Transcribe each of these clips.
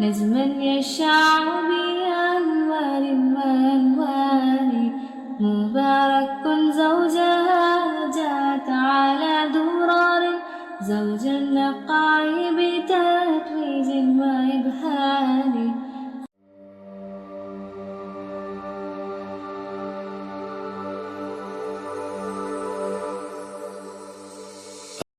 نجما يشع بأنوار وألوان مبارك زوجها جاءت على درار زوجا نقعي بتتويج وإبهار.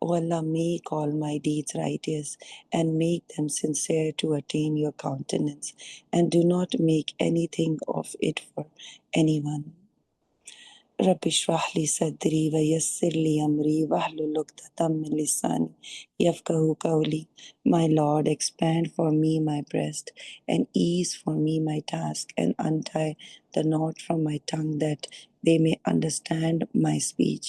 O Allah, make all my deeds righteous and make them sincere to attain your countenance, and do not make anything of it for anyone. Rabbi shrah li sadri wa yassir li amri wahlul uqdatam min lisani yafqahu qawli. My Lord, expand for me my breast and ease for me my task, and untie the knot from my tongue that they may understand my speech.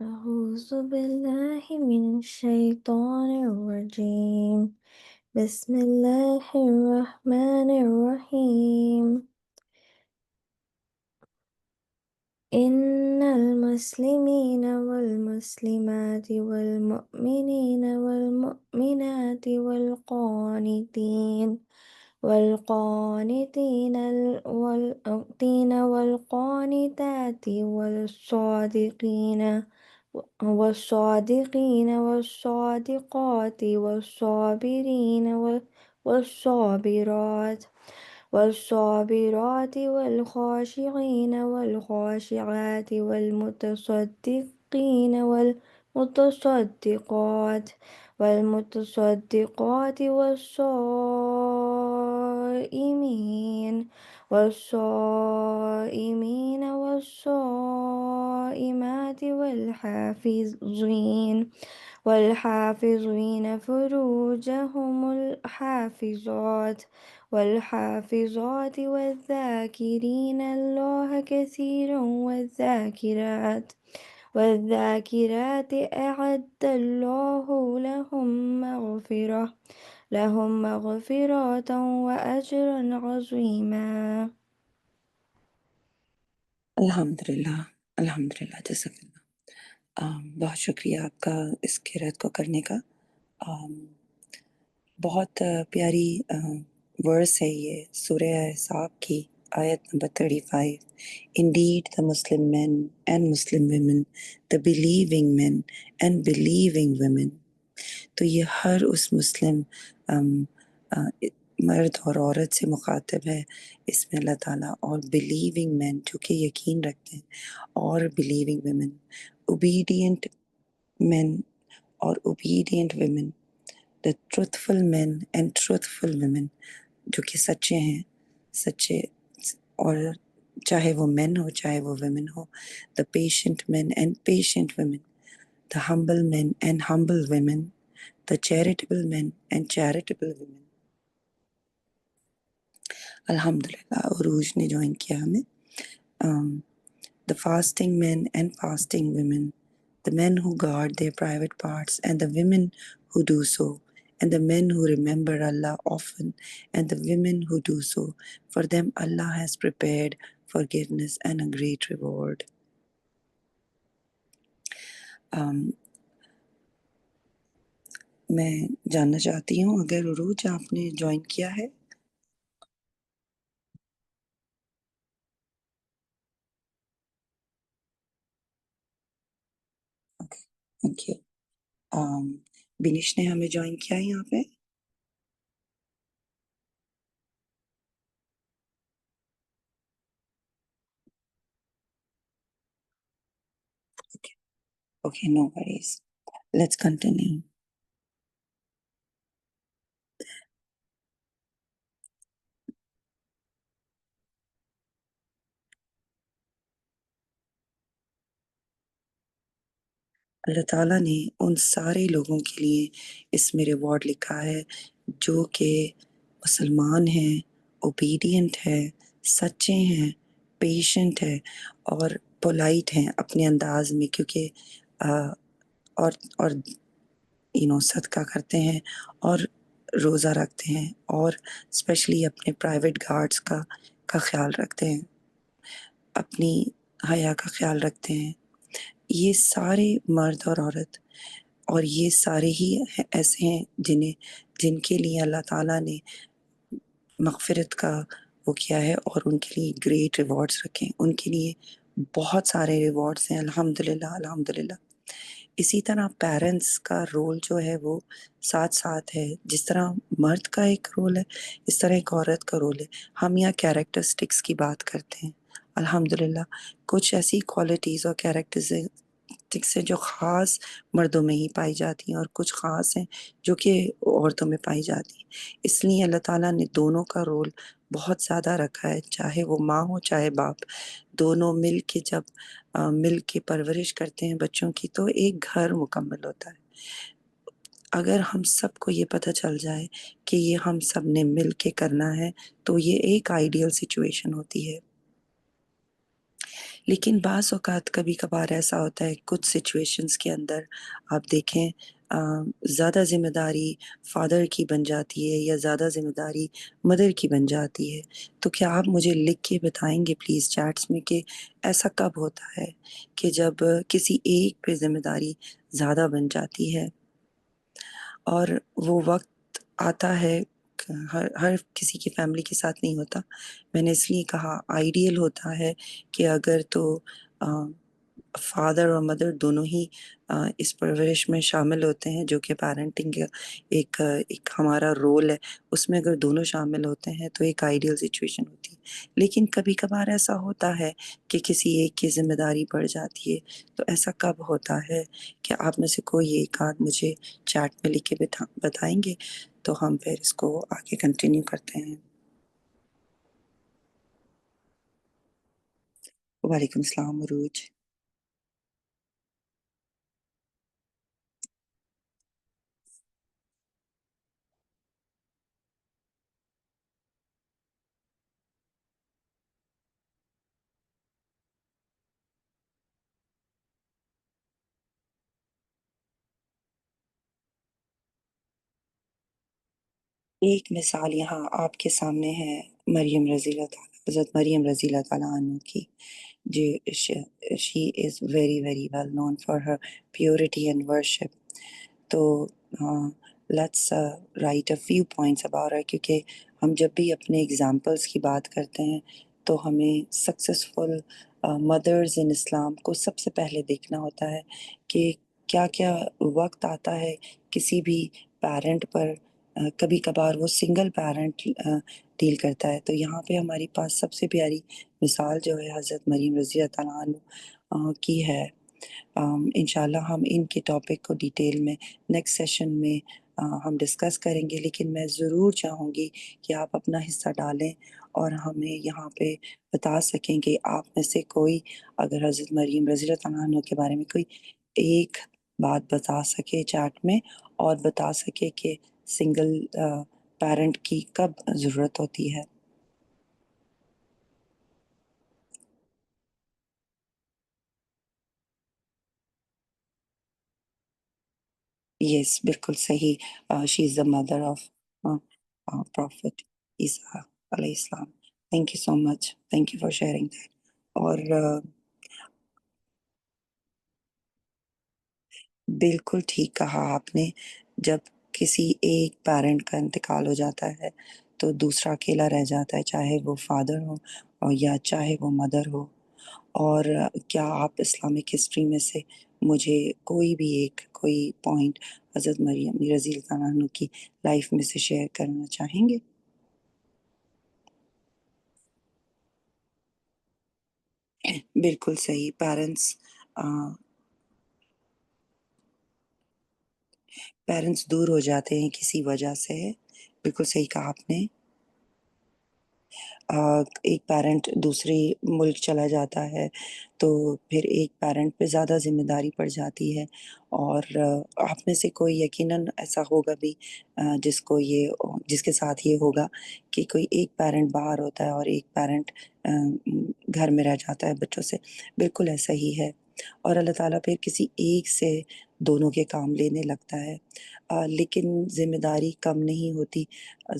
أعوذ بالله من الشيطان الرجيم. بسم الله الرحمن الرحيم. إن المسلمين والمسلمات والمؤمنين والمؤمنات والقانتين والقانتين والقانتات والصادقين والصادقات والصابرين والصابرات والخاشعين والخاشعات والمتصدقين والمتصدقات والصائمين والصائمات والحافظين فروجهم والحافظات والذاكرين الله كثيرا والذاكرات أعد الله لهم مغفرة وأجرا عظيما. الحمدللہ الحمدللہ جزاک اللہ. بہت شکریہ آپ کا اس قرأت کو کرنے کا. بہت پیاری ورس ہے یہ سورہ احزاب کی آیت number 35. Indeed the Muslim men and Muslim women, the believing men and believing women. تو یہ ہر اس مسلم مرد اور عورت سے مخاطب ہے اس میں اللہ تعالیٰ، اور بلیونگ مین جو کہ یقین رکھتے ہیں، اور بلیونگ ویمن، اوبیڈینٹ مین اور obedient women, the truthful men and truthful women جو کہ سچے ہیں، سچے، اور چاہے وہ مین ہو چاہے وہ women who. the patient men and patient women, the humble men and humble women, the charitable men and charitable women. الحمدللہ عروج نے جوائن کیا ہمیں. the fasting men and fasting women, the men who guard their private parts and the women who do so, and the men who remember Allah often and the women who do so, for them Allah has prepared forgiveness and a great reward. میں جاننا چاہتی ہوں اگر عروج آپ نے join کیا ہے. Thank you. بنیش نے ہمیں جوائن کیا ہے یہاں پہ. Okay, no worries. Let's continue. اللہ تعالیٰ نے ان سارے لوگوں کے لیے اس میں ریوارڈ لکھا ہے جو کہ مسلمان ہیں، اوبیڈینٹ ہے، سچے ہیں، پیشنٹ ہے اور پولائٹ ہیں اپنے انداز میں، کیونکہ اور صدقہ کرتے ہیں اور روزہ رکھتے ہیں اور اسپیشلی اپنے پرائیویٹ گارڈز کا خیال رکھتے ہیں، اپنی حیا کا خیال رکھتے ہیں. یہ سارے مرد اور عورت، اور یہ سارے ہی ایسے ہیں جن کے لیے اللہ تعالیٰ نے مغفرت کا وہ کیا ہے اور ان کے لیے گریٹ ریوارڈز رکھیں. ان کے لیے بہت سارے ریوارڈز ہیں. الحمدللہ الحمدللہ. اسی طرح پیرنٹس کا رول جو ہے وہ ساتھ ساتھ ہے. جس طرح مرد کا ایک رول ہے اس طرح ایک عورت کا رول ہے. ہم یہاں کیریکٹرسٹکس کی بات کرتے ہیں. الحمدللہ کچھ ایسی کوالٹیز اور کیریکٹرسٹکس ہیں جو خاص مردوں میں ہی پائی جاتی ہیں اور کچھ خاص ہیں جو کہ عورتوں میں پائی جاتی ہیں. اس لیے اللہ تعالیٰ نے دونوں کا رول بہت زیادہ رکھا ہے، چاہے وہ ماں ہو چاہے باپ. دونوں مل کے جب مل کے پرورش کرتے ہیں بچوں کی تو ایک گھر مکمل ہوتا ہے. اگر ہم سب کو یہ پتہ چل جائے کہ یہ ہم سب نے مل کے کرنا ہے تو یہ ایک آئیڈیل سچویشن ہوتی ہے. لیکن بعض اوقات کبھی کبھار ایسا ہوتا ہے کچھ سچویشنز کے اندر آپ دیکھیں زیادہ ذمہ داری فادر کی بن جاتی ہے یا زیادہ ذمہ داری مدر کی بن جاتی ہے. تو کیا آپ مجھے لکھ کے بتائیں گے پلیز چیٹس میں کہ ایسا کب ہوتا ہے کہ جب کسی ایک پہ ذمہ داری زیادہ بن جاتی ہے اور وہ وقت آتا ہے ہر کسی کی فیملی کے ساتھ نہیں ہوتا. میں نے اس لیے کہا آئیڈیل ہوتا ہے کہ اگر تو فادر اور مدر دونوں ہی اس پرورش میں شامل ہوتے ہیں، جو کہ پیرنٹنگ ایک ہمارا رول ہے، اس میں اگر دونوں شامل ہوتے ہیں تو ایک آئیڈیل سچویشن ہوتی ہے. لیکن کبھی کبھار ایسا ہوتا ہے کہ کسی ایک کی ذمہ داری پڑ جاتی ہے. تو ایسا کب ہوتا ہے کہ آپ میں سے کوئی ایک آدھ مجھے چیٹ میں لکھ کے بتائیں گے تو ہم پھر اس کو آگے کنٹینیو کرتے ہیں. وعلیکم السلام عروج. ایک مثال یہاں آپ کے سامنے ہے مریم رضی اللہ تعالیٰ، حضرت مریم رضی اللہ تعالیٰ عنہ کی. جی she is very very well known for her purity and worship. تو let's write a few points about her, کیونکہ ہم جب بھی اپنے ایگزامپلس کی بات کرتے ہیں تو ہمیں سکسیسفل مدرز ان اسلام کو سب سے پہلے دیکھنا ہوتا ہے کہ کیا کیا وقت آتا ہے کسی بھی پیرنٹ پر. کبھی کبھار وہ سنگل پیرنٹ ڈیل کرتا ہے. تو یہاں پہ ہماری پاس سب سے پیاری مثال جو ہے حضرت مریم رضی اللہ تعالیٰ عنہ کی ہے. انشاءاللہ ہم ان کے ٹاپک کو ڈیٹیل میں نیکسٹ سیشن میں ہم ڈسکس کریں گے، لیکن میں ضرور چاہوں گی کہ آپ اپنا حصہ ڈالیں اور ہمیں یہاں پہ بتا سکیں کہ آپ میں سے کوئی اگر حضرت مریم رضی اللہ تعالیٰ عنہ کے بارے میں کوئی ایک بات بتا سکے چیٹ میں، اور بتا سکے کہ سنگل پیرنٹ کی کب ضرورت ہوتی ہے. یس بالکل صحیح. شی از دا مدر آف پروفٹ عیسیٰ علیہ السلام. Thank you so much, thank you for sharing that. اور بالکل ٹھیک کہا آپ نے. جب کسی ایک پیرنٹ کا انتقال ہو جاتا ہے تو دوسرا اکیلا رہ جاتا ہے، چاہے وہ فادر ہو اور یا چاہے وہ مدر ہو. اور کیا آپ اسلامک ہسٹری میں سے مجھے کوئی پوائنٹ حضرت مریم رضی اللہ عنہ کی لائف میں سے شیئر کرنا چاہیں گے؟ بالکل صحیح. پیرنٹس دور ہو جاتے ہیں کسی وجہ سے. بالکل صحیح کہا آپ نے. ایک پیرنٹ دوسری ملک چلا جاتا ہے تو پھر ایک پیرنٹ پہ زیادہ ذمہ داری پڑ جاتی ہے. اور آپ میں سے کوئی یقیناً ایسا ہوگا بھی جس کے ساتھ یہ ہوگا کہ کوئی ایک پیرنٹ باہر ہوتا ہے اور ایک پیرنٹ گھر میں رہ جاتا ہے بچوں سے. بالکل ایسا ہی ہے. اور اللہ تعالیٰ پھر کسی ایک سے دونوں کے کام لینے لگتا ہے. لیکن ذمہ داری کم نہیں ہوتی،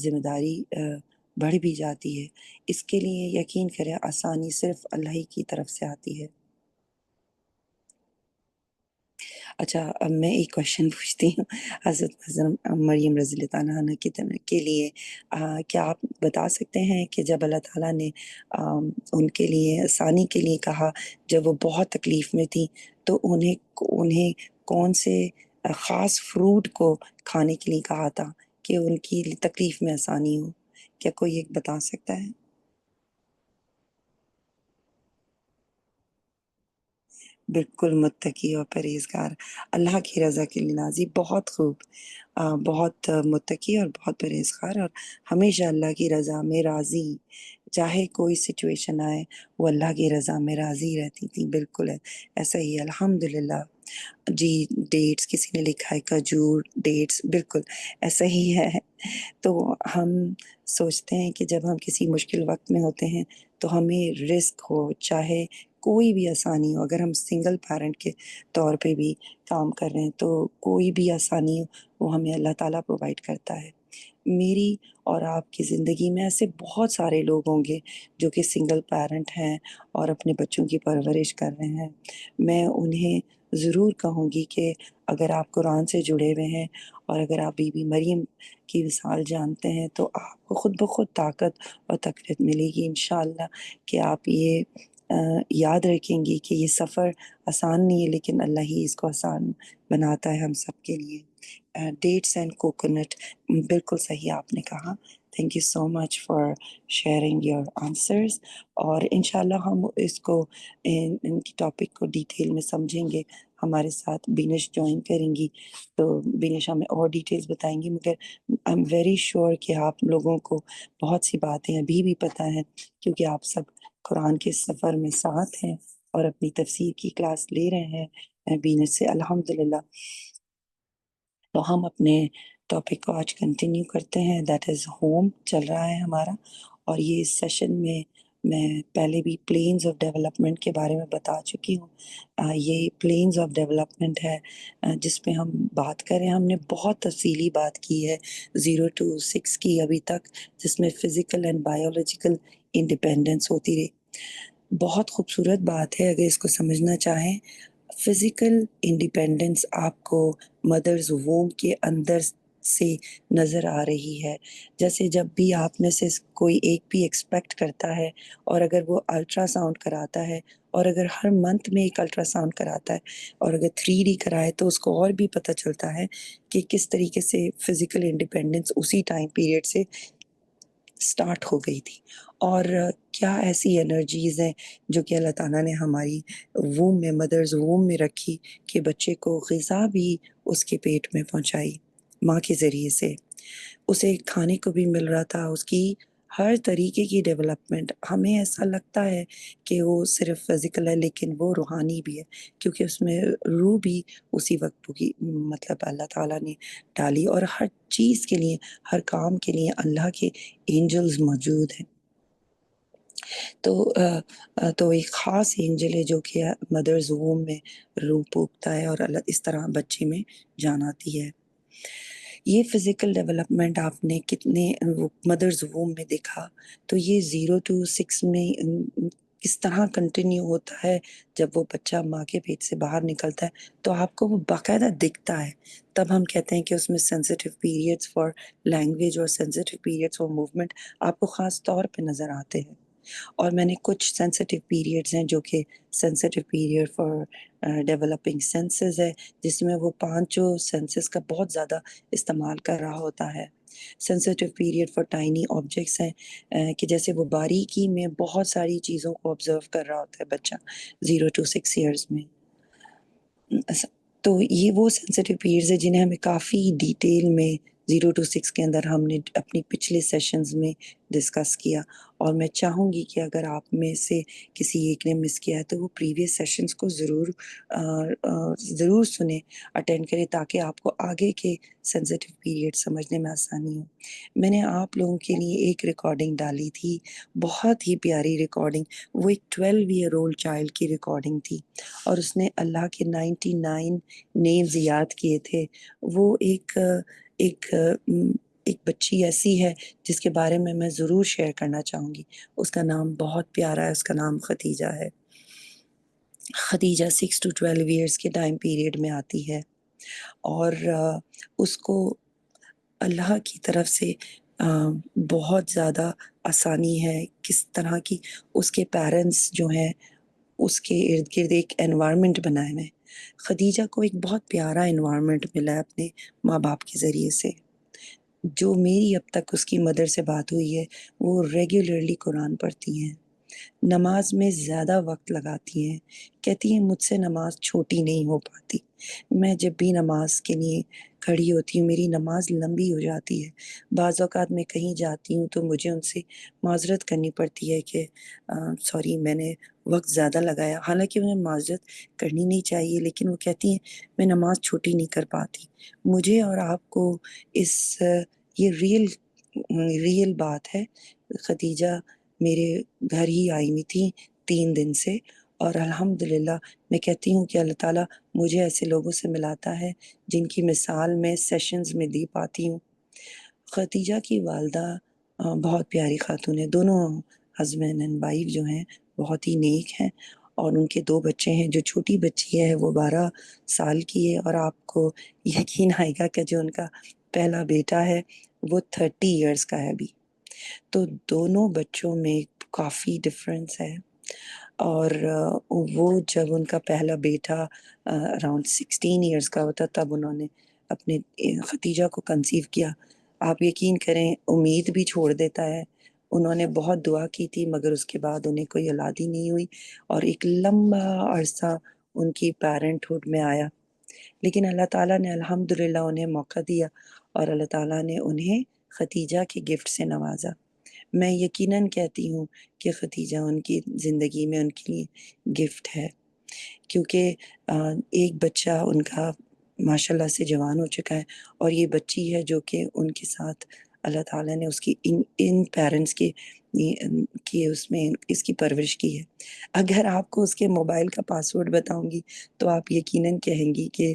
ذمہ داری بڑھ بھی جاتی ہے. اس کے لیے یقین کریں آسانی صرف اللہ ہی کی طرف سے آتی ہے. اچھا اب میں ایک کوشچن پوچھتی ہوں حضرت مریم رضی اللہ تعالیٰ عنہ کے لیے. کیا آپ بتا سکتے ہیں کہ جب اللہ تعالیٰ نے ان کے لیے آسانی کے لیے کہا، جب وہ بہت تکلیف میں تھی تو انہیں کون سے خاص فروٹ کو کھانے کے لیے کہا تھا کہ ان کی تکلیف میں آسانی ہو؟ کیا کوئی ایک بتا سکتا ہے؟ بالکل متقی اور پرہیزگار، اللہ کی رضا کے لیے نازی. بہت خوب. بہت متقی اور بہت پرہیزگار اور ہمیشہ اللہ کی رضا میں راضی. چاہے کوئی سچویشن آئے وہ اللہ کی رضا میں راضی رہتی تھی. بالکل ہے ایسا ہی ہے الحمدللہ. جی ڈیٹس کسی نے لکھا ہے، کھجور ڈیٹس، بالکل ایسا ہی ہے. تو ہم سوچتے ہیں کہ جب ہم کسی مشکل وقت میں ہوتے ہیں تو ہمیں رزق ہو، چاہے کوئی بھی آسانی ہو. اگر ہم سنگل پیرنٹ کے طور پہ بھی کام کر رہے ہیں تو کوئی بھی آسانی ہو وہ ہمیں اللہ تعالیٰ پرووائڈ کرتا ہے. میری اور آپ کی زندگی میں ایسے بہت سارے لوگ ہوں گے جو کہ سنگل پیرنٹ ہیں اور اپنے بچوں کی پرورش کر رہے ہیں. میں انہیں ضرور کہوں گی کہ اگر آپ قرآن سے جڑے ہوئے ہیں اور اگر آپ بی بی مریم کی مثال جانتے ہیں تو آپ کو خود بخود طاقت اور تقویت ملے گی انشاءاللہ، کہ آپ یہ یاد رکھیں گی کہ یہ سفر آسان نہیں ہے، لیکن اللہ ہی اس کو آسان بناتا ہے ہم سب کے لیے۔ ڈیٹس اینڈ کوکونٹ، بالکل صحیح آپ نے کہا۔ Thank you so much for sharing your answers, اور انشاءاللہ ہم اس کو ان کی ٹاپک کو ڈیٹیل میں سمجھیں گے۔ ہمارے ساتھ بینش جوائن کریں گی تو بینش ہمیں اور ڈیٹیلز بتائیں گی، مگر آئی ایم ویری شیور کہ آپ لوگوں کو بہت سی باتیں ابھی بھی پتہ ہیں، کیونکہ آپ سب قرآن کے سفر میں ساتھ ہیں اور اپنی تفسیر کی کلاس لے رہے ہیں بینش سے الحمدللہ۔ تو ہم اپنے ٹاپک کو آج کنٹینیو کرتے ہیں، دیٹ از ہوم چل رہا ہے ہمارا، اور یہ اس سیشن میں پہلے بھی پلینز آف ڈیولپمنٹ کے بارے میں بتا چکی ہوں۔ یہ پلینز آف ڈیولپمنٹ ہے جس پہ ہم بات کریں۔ ہم نے بہت تفصیلی بات کی ہے 0 to 6 کی ابھی تک، جس میں فزیکل اینڈ بایولوجیکل انڈیپینڈنس ہوتی رہی۔ بہت خوبصورت بات ہے اگر اس کو سمجھنا چاہیں۔ فزیکل انڈیپینڈنس آپ کو مدرز ووم کے اندر سے نظر آ رہی ہے، جیسے جب بھی آپ میں سے کوئی ایک بھی ایکسپیکٹ کرتا ہے، اور اگر وہ الٹرا ساؤنڈ کراتا ہے، اور اگر ہر منتھ میں ایک الٹرا ساؤنڈ کراتا ہے، اور اگر 3D کرائے تو اس کو اور بھی پتہ چلتا ہے کہ کس طریقے سے فزیکل انڈیپینڈنس اسی ٹائم پیریڈ سے سٹارٹ ہو گئی تھی، اور کیا ایسی انرجیز ہیں جو کہ اللہ تعالیٰ نے ہماری ووم میں، مدرز ووم میں رکھی، کہ بچے کو غذا بھی اس کے پیٹ میں پہنچائی ماں کے ذریعے سے، اسے کھانے کو بھی مل رہا تھا، اس کی ہر طریقے کی ڈیولپمنٹ۔ ہمیں ایسا لگتا ہے کہ وہ صرف فزیکل ہے، لیکن وہ روحانی بھی ہے، کیونکہ اس میں روح بھی اسی وقت کی مطلب اللہ تعالیٰ نے ڈالی، اور ہر چیز کے لیے، ہر کام کے لیے اللہ کے اینجلز موجود ہیں۔ تو ایک خاص اینجل ہے جو کہ مدرز ووم میں روح پھونکتا ہے، اور اللہ اس طرح بچے میں جان آتی ہے۔ یہ فزیکل ڈیولپمنٹ آپ نے کتنے مدرز ووم میں دیکھا، تو یہ 0 to 6 میں کس طرح کنٹینیو ہوتا ہے۔ جب وہ بچہ ماں کے پیٹ سے باہر نکلتا ہے تو آپ کو وہ باقاعدہ دکھتا ہے، تب ہم کہتے ہیں کہ اس میں سینسیٹیو پیریڈز فار لینگویج اور سینسیٹیو پیریڈز فار موومنٹ آپ کو خاص طور پہ نظر آتے ہیں۔ اور میں نے کچھ سینسیٹیو پیریڈز ہیں جو کہ sensitive period for developing senses ہے، جس میں وہ پانچوں سینسز کا بہت زیادہ استعمال کر رہا ہوتا ہے۔ Sensitive period for tiny objects ہیں کہ جیسے وہ باریکی میں بہت ساری چیزوں کو آبزرو کر رہا ہوتا ہے بچہ 0 to 6 میں۔ تو یہ وہ سینسیٹیو پیریڈز ہیں جنہیں ہمیں کافی ڈیٹیل میں 0 to 6 کے اندر ہم نے اپنی پچھلے سیشنز میں ڈسکس کیا، اور میں چاہوں گی کہ اگر آپ میں سے کسی ایک نے مس کیا ہے تو وہ پریویس سیشنز کو ضرور سنیں، اٹینڈ کریں، تاکہ آپ کو آگے کے سینسیٹیو پیریڈ سمجھنے میں آسانی ہو۔ میں نے آپ لوگوں کے لیے ایک ریکارڈنگ ڈالی تھی، بہت ہی پیاری ریکارڈنگ، وہ ایک 12 year old چائلڈ کی ریکارڈنگ تھی، اور اس نے اللہ کے 99 نیمز یاد کیے تھے۔ وہ ایک بچی ایسی ہے جس کے بارے میں ضرور شیئر کرنا چاہوں گی۔ اس کا نام بہت پیارا ہے، اس کا نام خدیجہ ہے۔ خدیجہ 6 to 12 years کے ٹائم پیریڈ میں آتی ہے، اور اس کو اللہ کی طرف سے بہت زیادہ آسانی ہے، کس طرح کی اس کے پیرنٹس جو ہیں اس کے ارد گرد ایک انوائرمنٹ بنائے ہوئے ہیں۔ خدیجہ کو ایک بہت پیارا انوائرمنٹ ملا ہے اپنے ماں باپ کے ذریعے سے۔ جو میری اب تک اس کی مدر سے بات ہوئی ہے، وہ ریگولرلی قرآن پڑھتی ہیں، نماز میں زیادہ وقت لگاتی ہیں، کہتی ہیں مجھ سے نماز چھوٹی نہیں ہو پاتی، میں جب بھی نماز کے لیے کھڑی ہوتی ہوں میری نماز لمبی ہو جاتی ہے۔ بعض اوقات میں کہیں جاتی ہوں تو مجھے ان سے معذرت کرنی پڑتی ہے کہ سوری میں نے وقت زیادہ لگایا، حالانکہ انہیں معذرت کرنی نہیں چاہیے، لیکن وہ کہتی ہیں میں نماز چھوٹی نہیں کر پاتی۔ مجھے اور آپ کو یہ ریئل بات ہے۔ خدیجہ میرے گھر ہی آئی ہوئی تھی 3 دن سے، اور الحمدللہ میں کہتی ہوں کہ اللہ تعالیٰ مجھے ایسے لوگوں سے ملاتا ہے جن کی مثال میں سیشنز میں دی پاتی ہوں۔ خدیجہ کی والدہ بہت پیاری خاتون ہے، دونوں ہسبینڈ اینڈ وائف جو ہیں بہت ہی نیک ہیں، اور ان کے 2 بچے ہیں. جو چھوٹی بچی ہے وہ 12 سال کی ہے، اور آپ کو یقین آئے گا کہ جو ان کا پہلا بیٹا ہے وہ 30 ایئرس کا ہے ابھی. تو دونوں بچوں میں کافی ڈفرینس ہے. اور وہ جب ان کا پہلا بیٹا اراؤنڈ 16 ایئرس کا ہوتا تب انہوں نے اپنے ختیجہ کو کنسیو کیا. آپ یقین کریں امید بھی چھوڑ دیتا ہے. انہوں نے بہت دعا کی تھی مگر اس کے بعد انہیں کوئی اولاد ہی نہیں ہوئی، اور ایک لمبا عرصہ ان کی پیرنٹ ہوڈ میں آیا. لیکن اللہ تعالیٰ نے الحمدللہ انہیں موقع دیا، اور اللہ تعالیٰ نے انہیں ختیجہ کے گفٹ سے نوازا. میں یقیناً کہتی ہوں کہ ختیجہ ان کی زندگی میں ان کے لیے گفٹ ہے، کیونکہ ایک بچہ ان کا ماشاءاللہ سے جوان ہو چکا ہے، اور یہ بچی ہے جو کہ ان کے ساتھ اللہ تعالیٰ نے اس کی ان پیرنٹس کی اس میں اس کی پرورش کی ہے. اگر آپ کو اس کے موبائل کا پاسورڈ بتاؤں گی تو آپ یقیناً کہیں گی کہ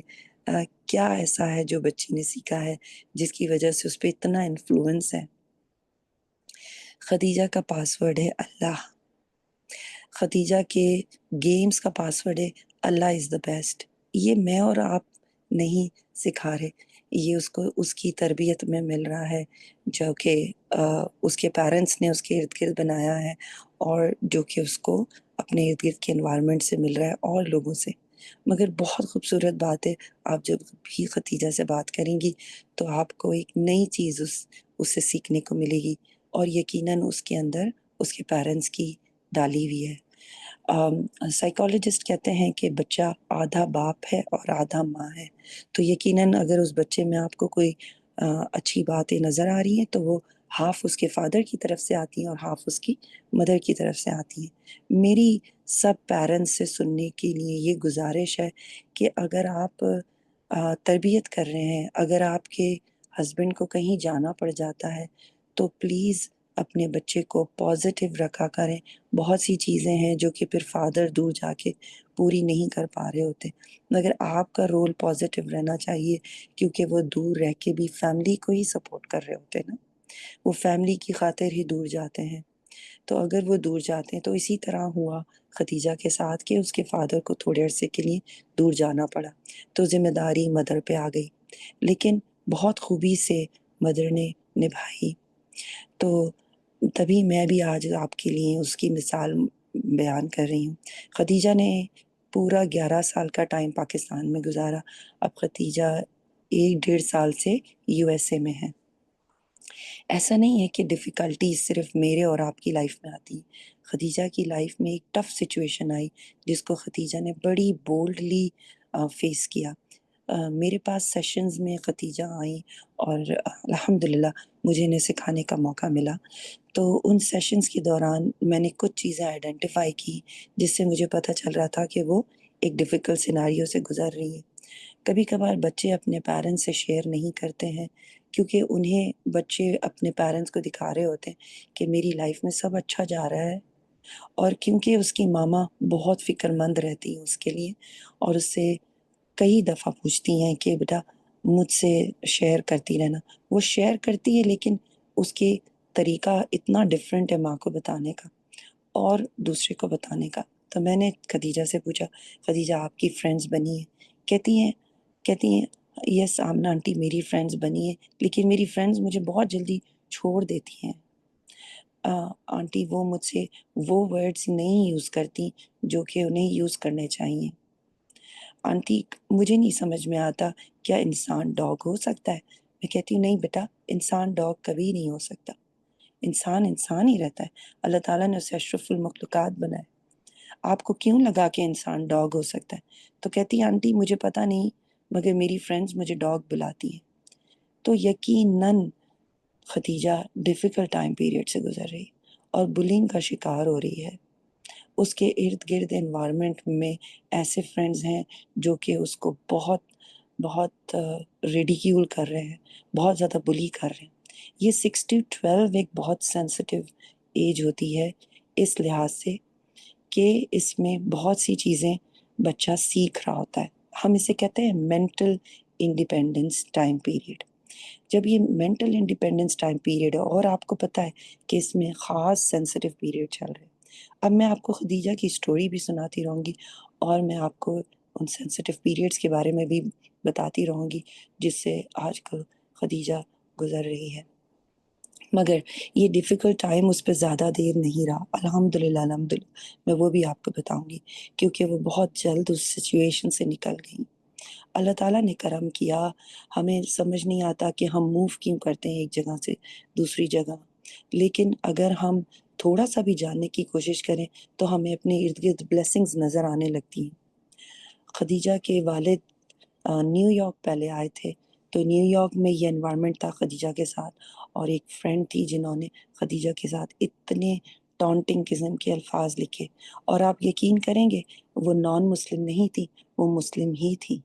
کیا ایسا ہے جو بچی نے سیکھا ہے جس کی وجہ سے اس پہ اتنا انفلوئنس ہے. ختیجہ کا پاسورڈ ہے اللہ. ختیجہ کے گیمز کا پاسورڈ ہے اللہ از دا بیسٹ. یہ میں اور آپ نہیں سکھا رہے، یہ اس کو اس کی تربیت میں مل رہا ہے، جو کہ اس کے پیرنٹس نے اس کے ارد گرد بنایا ہے، اور جو کہ اس کو اپنے ارد گرد کے انوائرمنٹ سے مل رہا ہے اور لوگوں سے. مگر بہت خوبصورت بات ہے، آپ جب بھی ختیجہ سے بات کریں گی تو آپ کو ایک نئی چیز اس سے سیکھنے کو ملے گی، اور یقیناً اس کے اندر اس کے پیرنٹس کی ڈالی ہوئی ہے. سائیکالوجسٹ کہتے ہیں کہ بچہ آدھا باپ ہے اور آدھا ماں ہے. تو یقیناً اگر اس بچے میں آپ کو کوئی اچھی باتیں نظر آ رہی ہیں تو وہ ہاف اس کے فادر کی طرف سے آتی ہیں اور ہاف اس کی مدر کی طرف سے آتی ہیں. میری سب پیرنٹس سے سننے کے لیے یہ گزارش ہے کہ اگر آپ تربیت کر رہے ہیں، اگر آپ کے ہسبینڈ کو کہیں جانا پڑ جاتا ہے تو پلیز اپنے بچے کو پازیٹیو رکھا کریں. بہت سی چیزیں ہیں جو کہ پھر فادر دور جا کے پوری نہیں کر پا رہے ہوتے، مگر آپ کا رول پازیٹیو رہنا چاہیے، کیونکہ وہ دور رہ کے بھی فیملی کو ہی سپورٹ کر رہے ہوتے نا. وہ فیملی کی خاطر ہی دور جاتے ہیں. تو اگر وہ دور جاتے ہیں تو اسی طرح ہوا ختیجہ کے ساتھ کہ اس کے فادر کو تھوڑے عرصے کے لیے دور جانا پڑا، تو ذمہ داری مدر پہ آ گئی، لیکن بہت خوبی سے مدر نے نبھائی. تو تبھی میں بھی آج آپ کے لیے اس کی مثال بیان کر رہی ہوں. ختیجہ نے پورا 11 سال کا ٹائم پاکستان میں گزارا. اب ختیجہ 1 ڈیڑھ سال سے USA میں ہے. ایسا نہیں ہے کہ ڈیفیکلٹیز صرف میرے اور آپ کی لائف میں آتی. ختیجہ کی لائف میں ایک ٹف سچویشن آئی جس کو ختیجہ نے بڑی بولڈلی فیس کیا. میرے پاس سیشنز میں ختیجہ آئیں اور الحمدللہ مجھے انہیں سکھانے کا موقع ملا. تو ان سیشنز کے دوران میں نے کچھ چیزیں آئیڈینٹیفائی کی جس سے مجھے پتہ چل رہا تھا کہ وہ ایک ڈیفیکلٹ سیناریو سے گزر رہی ہے. کبھی کبھار بچے اپنے پیرنٹس سے شیئر نہیں کرتے ہیں کیونکہ انہیں بچے اپنے پیرنٹس کو دکھا رہے ہوتے ہیں کہ میری لائف میں سب اچھا جا رہا ہے، اور کیونکہ اس کی ماما بہت فکر مند رہتی ہیں اس کے لیے، اور اس سے کئی دفعہ پوچھتی ہیں کہ بیٹا مجھ سے شیئر کرتی رہنا. وہ شیئر کرتی ہے لیکن اس کے طریقہ اتنا ڈفرینٹ ہے ماں کو بتانے کا اور دوسرے کو بتانے کا. تو میں نے خدیجہ سے پوچھا خدیجہ آپ کی فرینڈز بنی ہیں؟ کہتی ہیں یس آمنہ آنٹی میری فرینڈز بنی ہیں، لیکن میری فرینڈز مجھے بہت جلدی چھوڑ دیتی ہیں. آنٹی وہ مجھ سے وہ ورڈز نہیں یوز کرتی جو کہ انہیں یوز کرنے چاہیے. آنٹی مجھے نہیں سمجھ میں آتا کیا انسان ڈاگ ہو سکتا ہے؟ میں کہتی ہوں نہیں بیٹا، انسان ڈاگ کبھی نہیں ہو سکتا. انسان انسان ہی رہتا ہے. اللہ تعالیٰ نے اسے اشرف المخلوقات بنایا. آپ کو کیوں لگا کہ انسان ڈاگ ہو سکتا ہے؟ تو کہتی آنٹی مجھے پتہ نہیں مگر میری فرینڈز مجھے ڈاگ بلاتی ہیں. تو یقیناً ختیجہ ڈیفیکلٹ ٹائم پیریڈ سے گزر رہی اور بلنگ کا شکار ہو رہی ہے. اس کے ارد گرد انوائرمنٹ میں ایسے فرینڈز ہیں جو کہ اس کو بہت بہت ریڈیکیول کر رہے ہیں، بہت زیادہ بلی کر رہے ہیں. یہ 6 to 12 ایک بہت سینسٹیو ایج ہوتی ہے اس لحاظ سے کہ اس میں بہت سی چیزیں بچہ سیکھ رہا ہوتا ہے. ہم اسے کہتے ہیں مینٹل انڈیپینڈنس ٹائم پیریڈ. جب یہ مینٹل انڈیپینڈنس ٹائم پیریڈ ہے اور آپ کو پتہ ہے کہ اس میں خاص سینسٹیو پیریڈ چل رہے ہیں، اب میں آپ کو خدیجہ کی اسٹوری بھی سناتی رہوں گی، اور میں آپ کو ان سینسٹیو پیریڈس کے بارے میں بھی بتاتی رہوں گی جس سے آج کل خدیجہ گزر رہی ہے۔ مگر یہ ڈیفیکلٹ ٹائم اس پہ زیادہ دیر نہیں رہا، الحمدللہ الحمدللہ، میں وہ بھی آپ کو بتاؤں گی، کیونکہ وہ بہت جلد اس سچویشن سے نکل گئی۔ اللہ تعالیٰ نے کرم کیا، ہمیں سمجھ نہیں آتا کہ ہم موو کیوں کرتے ہیں ایک جگہ سے دوسری جگہ، لیکن اگر ہم تھوڑا سا بھی جاننے کی کوشش کریں تو ہمیں اپنے ارد گرد بلیسنگز نظر آنے لگتی ہیں۔ خدیجہ کے والد نیو یارک پہلے آئے تھے، تو نیو یارک میں یہ انوائرمنٹ تھا خدیجہ کے ساتھ، اور ایک فرینڈ تھی جنہوں نے خدیجہ کے ساتھ اتنے ٹانٹنگ قسم کے الفاظ لکھے، اور آپ یقین کریں گے وہ نان مسلم نہیں تھی، وہ مسلم ہی تھی،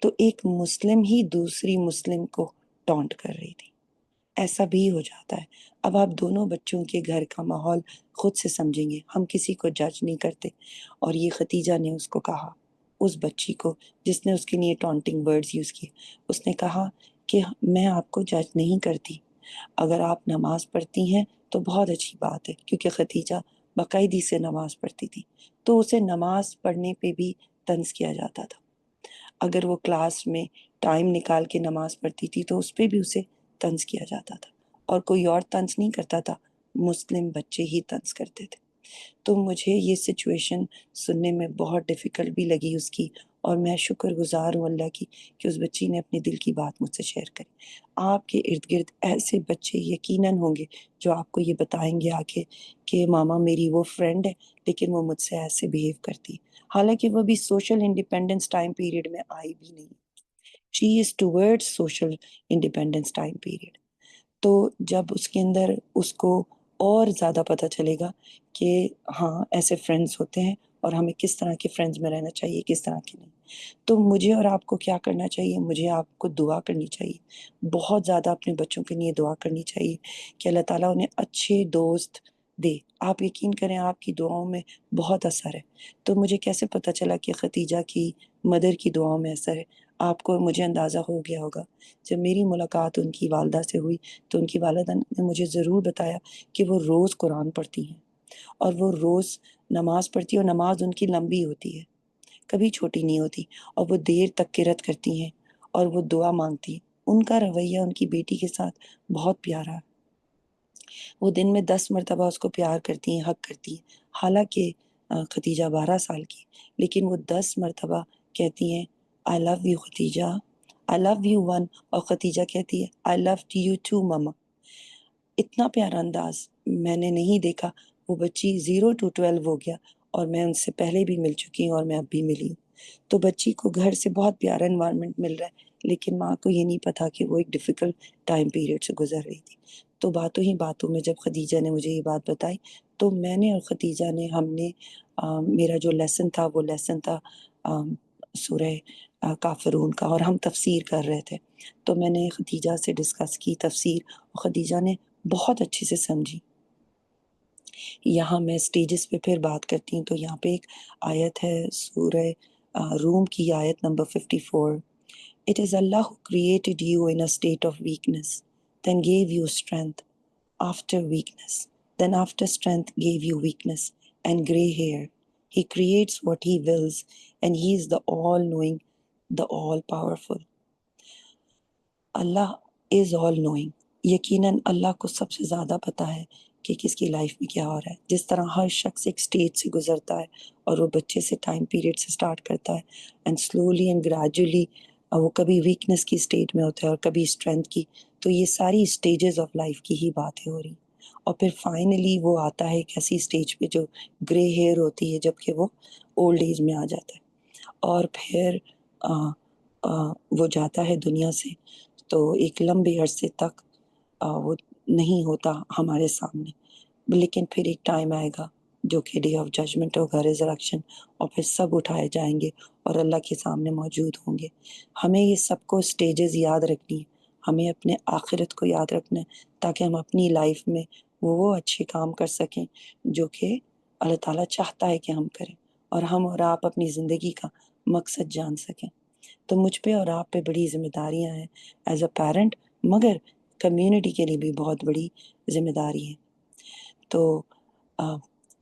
تو ایک مسلم ہی دوسری مسلم کو ٹانٹ کر رہی تھی۔ ایسا بھی ہو جاتا ہے۔ اب آپ دونوں بچوں کے گھر کا ماحول خود سے سمجھیں گے، ہم کسی کو جج نہیں کرتے، اور یہ خدیجہ نے اس کو کہا، اس بچی کو جس نے اس کے لیے ٹانٹنگ ورڈز یوز کیے، اس نے کہا کہ میں آپ کو جج نہیں کرتی، اگر آپ نماز پڑھتی ہیں تو بہت اچھی بات ہے، کیونکہ خدیجہ باقاعدگی سے نماز پڑھتی تھی، تو اسے نماز پڑھنے پہ بھی طنز کیا جاتا تھا۔ اگر وہ کلاس میں ٹائم نکال کے نماز پڑھتی تھی تو اس پہ بھی اسے طنز کیا جاتا تھا، اور کوئی اور طنز نہیں کرتا تھا، مسلم بچے ہی طنز کرتے تھے۔ تو مجھے یہ سچویشن سننے میں بہت ڈیفیکلٹ بھی لگی اس کی، اور میں شکر گزار ہوں اللہ کی کہ اس بچی نے اپنے دل کی بات مجھ سے شیئر کری۔ آپ کے ارد گرد ایسے بچے یقیناً ہوں گے جو آپ کو یہ بتائیں گے آ کے کہ ماما میری وہ فرینڈ ہے لیکن وہ مجھ سے ایسے بیہیو کرتی، حالانکہ وہ بھی سوشل انڈیپینڈنس ٹائم پیریڈ میں آئی بھی نہیں، she is toward social independence time period. تو جب اس کے اندر اس کو اور زیادہ پتہ چلے گا کہ ہاں ایسے فرینڈز ہوتے ہیں اور ہمیں کس طرح کے فرینڈز میں رہنا چاہیے، کس طرح کے نہیں، تو مجھے اور آپ کو کیا کرنا چاہیے؟ مجھے آپ کو دعا کرنی چاہیے، بہت زیادہ اپنے بچوں کے لیے دعا کرنی چاہیے کہ اللہ تعالیٰ انہیں اچھے دوست دے۔ آپ یقین کریں آپ کی دعاؤں میں بہت اثر ہے۔ تو مجھے کیسے پتہ چلا کہ خدیجہ کی مدر کی دعاؤں میں اثر ہے؟ آپ کو مجھے اندازہ ہو گیا ہوگا، جب میری ملاقات ان کی والدہ سے ہوئی تو ان کی والدہ نے مجھے ضرور بتایا کہ وہ روز قرآن پڑھتی ہیں، اور وہ روز نماز پڑھتی ہیں، اور نماز ان کی لمبی ہوتی ہے، کبھی چھوٹی نہیں ہوتی، اور وہ دیر تک قرات کرتی ہیں اور وہ دعا مانگتی ہیں۔ ان کا رویہ ان کی بیٹی کے ساتھ بہت پیارا ہے، وہ دن میں 10 مرتبہ اس کو پیار کرتی ہیں، حق کرتی ہیں، حالانکہ خدیجہ 12 سال کی، لیکن وہ 10 مرتبہ کہتی ہیں I love you Khadija, I love you one, اور خدیجہ کہتی ہے آئی لو یو ٹو ماما۔ اتنا پیارا انداز میں نے نہیں دیکھا۔ وہ بچی 0 to 12 ہو گیا، اور میں ان سے پہلے بھی مل چکی ہوں اور میں اب بھی ملی ہوں، تو بچی کو گھر سے بہت پیارا انوائرمنٹ مل رہا ہے، لیکن ماں کو یہ نہیں پتا کہ وہ ایک ڈیفیکلٹ ٹائم پیریڈ سے گزر رہی تھی۔ تو باتوں ہی باتوں میں جب خدیجہ نے مجھے یہ بات بتائی تو میں نے اور خدیجہ نے ہم نے میرا جو لیسن تھا وہ لیسن تھا سورہ کافرون کا، اور ہم تفسیر کر رہے تھے، تو میں نے خدیجہ سے ڈسکس کی تفسیر، اور خدیجہ نے بہت اچھے سے سمجھی۔ یہاں میں سٹیجز پہ پھر بات کرتی ہوں، تو یہاں پہ ایک آیت ہے سورہ روم کی آیت number 54۔ It is Allah who created you in a state of weakness, then gave you strength after weakness, then after strength gave you weakness and gray hair. He creates what he wills, and he is the all-knowing, the all-powerful. Allah is all knowing, یقیناً اللہ کو سب سے زیادہ پتہ ہے کہ کس کی life میں کیا ہو رہا ہے۔ جس طرح ہر شخص ایک سٹیج سے گزرتا ہے اور وہ بچے سے ٹائم پیریڈ سے سٹارٹ کرتا ہے، اینڈ سلولی اینڈ گریجولی وہ کبھی ویکنس کی سٹیج میں ہوتا ہے اور کبھی اسٹرینتھ کی، تو یہ ساری سٹیجز آف لائف کی ہی باتیں ہو رہی، اور پھر فائنلی وہ آتا ہے ایک ایسی سٹیج پہ جو گرے ہیئر ہوتی ہے، جب کہ وہ اولڈ ایج میں آ جاتا ہے، اور پھر وہ جاتا ہے دنیا سے، تو ایک لمبے عرصے تک وہ نہیں ہوتا ہمارے سامنے، لیکن پھر ایک ٹائم آئے گا جو کہ ڈے آف ججمنٹ ہوگا، ریزریکشن، اور پھر سب اٹھائے جائیں گے اور اللہ کے سامنے موجود ہوں گے۔ ہمیں یہ سب کو سٹیجز یاد رکھنی ہے، ہمیں اپنے آخرت کو یاد رکھنا ہے، تاکہ ہم اپنی لائف میں وہ اچھے کام کر سکیں جو کہ اللہ تعالیٰ چاہتا ہے کہ ہم کریں، اور ہم اور آپ اپنی زندگی کا مقصد جان سکیں۔ تو مجھ پہ اور آپ پہ بڑی ذمہ داریاں ہیں ایز اے پیرنٹ، مگر کمیونٹی کے لیے بھی بہت بڑی ذمہ داری ہے۔ تو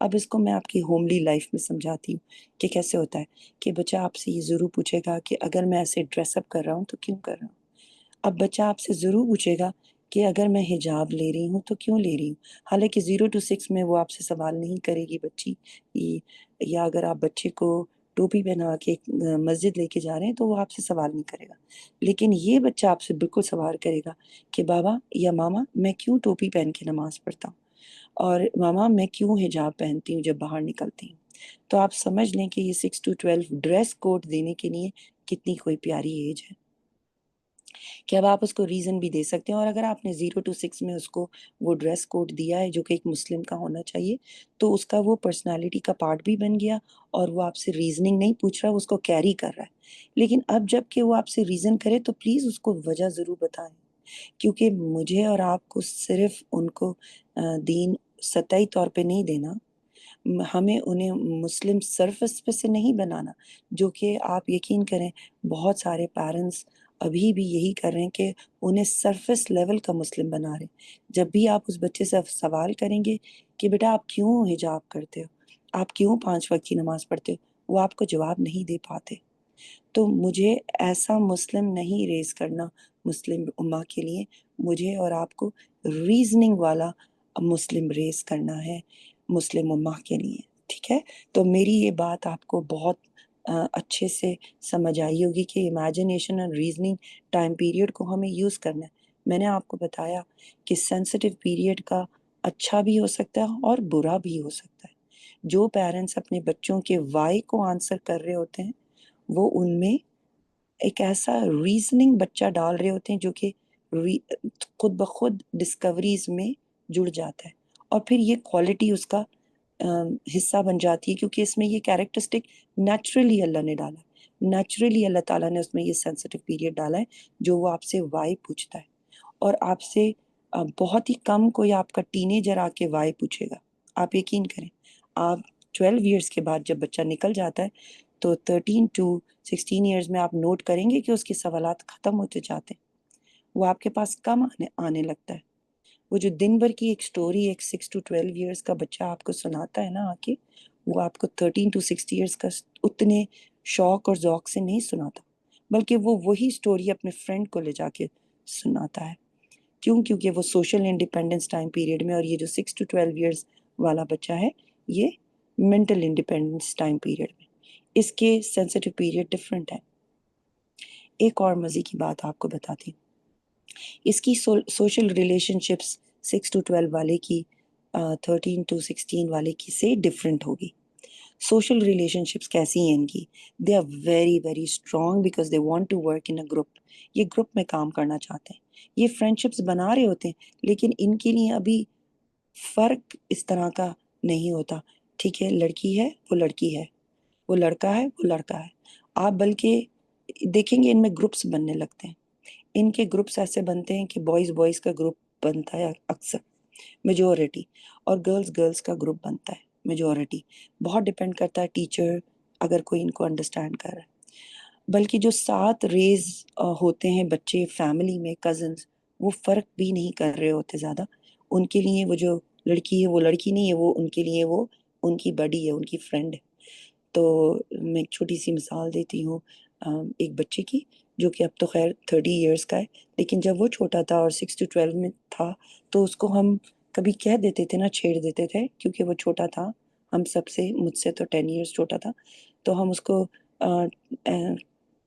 اب اس کو میں آپ کی ہوملی لائف میں سمجھاتی ہوں کہ کیسے ہوتا ہے کہ بچہ آپ سے یہ ضرور پوچھے گا کہ اگر میں ایسے ڈریس اپ کر رہا ہوں تو کیوں کر رہا ہوں. اب بچہ آپ سے ضرور پوچھے گا کہ اگر میں حجاب لے رہی ہوں تو کیوں لے رہی ہوں. حالانکہ 0 to 6 میں وہ آپ سے سوال نہیں کرے گی بچی. یا اگر آپ بچے کو ٹوپی پہنا کے مسجد لے کے جا رہے ہیں تو وہ آپ سے سوال نہیں کرے گا. لیکن یہ بچہ آپ سے بالکل سوال کرے گا کہ بابا یا ماما میں کیوں ٹوپی پہن کے نماز پڑھتا ہوں، اور ماما میں کیوں حجاب پہنتی ہوں جب باہر نکلتی ہوں. تو آپ سمجھ لیں کہ یہ 6 to 12 ڈریس کوڈ دینے کے لیے کتنی کوئی پیاری ایج ہے کہ اب آپ اس کو ریزن بھی دے سکتے ہیں. اور اگر آپ نے 0 to 6 میں اس کو وہ ڈریس کوڈ دیا ہے جو کہ ایک مسلم کا ہونا چاہیے، تو اس کا وہ پرسنالٹی کا پارٹ بھی بن گیا، اور وہ آپ سے ریزننگ نہیں پوچھ رہا، وہ اس کو کیری کر رہا ہے. لیکن اب جب کہ وہ آپ سے ریزن کرے تو پلیز اس کو وجہ ضرور بتائیں، کیونکہ مجھے اور آپ کو صرف ان کو دین سطحی طور پہ نہیں دینا، ہمیں انہیں مسلم سرفس پہ سے نہیں بنانا. جو کہ آپ یقین کریں بہت سارے پیرنٹس ابھی بھی یہی کر رہے ہیں کہ انہیں سرفس لیول کا مسلم بنا رہے ہیں. جب بھی آپ اس بچے سے سوال کریں گے کہ بیٹا آپ کیوں حجاب کرتے ہو، آپ کیوں 5 وقت کی نماز پڑھتے ہو، وہ آپ کو جواب نہیں دے پاتے. تو مجھے ایسا مسلم نہیں ریز کرنا مسلم امہ کے لیے، مجھے اور آپ کو ریزننگ والا مسلم ریز کرنا ہے مسلم امہ کے لیے. ٹھیک ہے، تو میری یہ بات آپ کو بہت اچھے سے سمجھ آئی ہوگی کہ امیجنیشن اور ریزننگ ٹائم پیریڈ کو ہمیں یوز کرنا ہے. میں نے آپ کو بتایا کہ سینسٹیو پیریڈ کا اچھا بھی ہو سکتا ہے اور برا بھی ہو سکتا ہے. جو پیرنٹس اپنے بچوں کے وائی کو آنسر کر رہے ہوتے ہیں وہ ان میں ایک ایسا ریزننگ بچہ ڈال رہے ہوتے ہیں جو کہ خود بخود ڈسکوریز میں جڑ جاتا ہے، اور پھر یہ کوالٹی اس کا حصہ بن جاتی ہے، کیونکہ اس میں یہ کیریکٹرسٹک نیچرلی اللہ نے ڈالا ہے. نیچرلی اللہ تعالیٰ نے اس میں یہ سینسٹیو پیریڈ ڈالا ہے جو وہ آپ سے وائی پوچھتا ہے. اور آپ سے بہت ہی کم کوئی آپ کا ٹین ایجر آ کے وائی پوچھے گا. آپ یقین کریں، آپ 12 ایئرس کے بعد جب بچہ نکل جاتا ہے تو 13 to 16 ایئرز میں آپ نوٹ کریں گے کہ اس کے سوالات ختم ہوتے جاتے ہیں، وہ آپ کے پاس کم آنے لگتا ہے. وہ جو دن بھر کی ایک سٹوری ایک 6 to 12 ایئرس کا بچہ آپ کو سناتا ہے نا آ کے، وہ آپ کو 13 to 16 ایئرس کا اتنے شوق اور ذوق سے نہیں سناتا، بلکہ وہ وہی سٹوری اپنے فرینڈ کو لے جا کے سناتا ہے. کیوں؟ کیونکہ وہ سوشل انڈیپینڈنس ٹائم پیریڈ میں، اور یہ جو 6 to 12 ایئرس والا بچہ ہے یہ مینٹل انڈیپینڈنس ٹائم پیریڈ میں، اس کے سینسٹیو پیریڈ ڈفرینٹ ہے. ایک اور مزے کی بات آپ کو بتاتی ہوں، اس کی سوشل ریلیشن شپس 6 to 12 والے کی 13 to 16 والے کی سے ڈفرینٹ ہوگی. سوشل ریلیشن شپس کیسی ہیں ان کی؟ They are very very strong because they want to work in a group. یہ گروپ میں کام کرنا چاہتے ہیں، یہ فرینڈ شپس بنا رہے ہوتے ہیں، لیکن ان کے لیے ابھی فرق اس طرح کا نہیں ہوتا. ٹھیک ہے، لڑکی ہے وہ لڑکی ہے، وہ لڑکا ہے وہ لڑکا ہے. آپ بلکہ دیکھیں گے ان میں گروپس بننے لگتے ہیں. ان کے گروپس ایسے بنتے ہیں کہ بوائز بوائز کا گروپ بنتا ہے اکثر میجورٹی، اور گرلز گرلز کا گروپ بنتا ہے میجورٹی. بہت ڈپینڈ کرتا ہے ٹیچر اگر کوئی ان کو انڈرسٹینڈ کر رہا ہے. بلکہ جو ساتھ ریز ہوتے ہیں بچے فیملی میں کزنز، وہ فرق بھی نہیں کر رہے ہوتے زیادہ. ان کے لیے وہ جو لڑکی ہے وہ لڑکی نہیں ہے، وہ ان کے لیے وہ ان کی بڈی ہے، ان کی فرینڈ ہے. تو میں ایک چھوٹی سی مثال دیتی ہوں ایک بچے کی جو کہ اب تو خیر 30 ایئرس کا ہے، لیکن جب وہ چھوٹا تھا اور 6 to 12 میں تھا تو اس کو ہم کبھی کہہ دیتے تھے نا، چھیڑ دیتے تھے کیونکہ وہ چھوٹا تھا ہم سب سے، مجھ سے تو 10 ایئرس چھوٹا تھا. تو ہم اس کو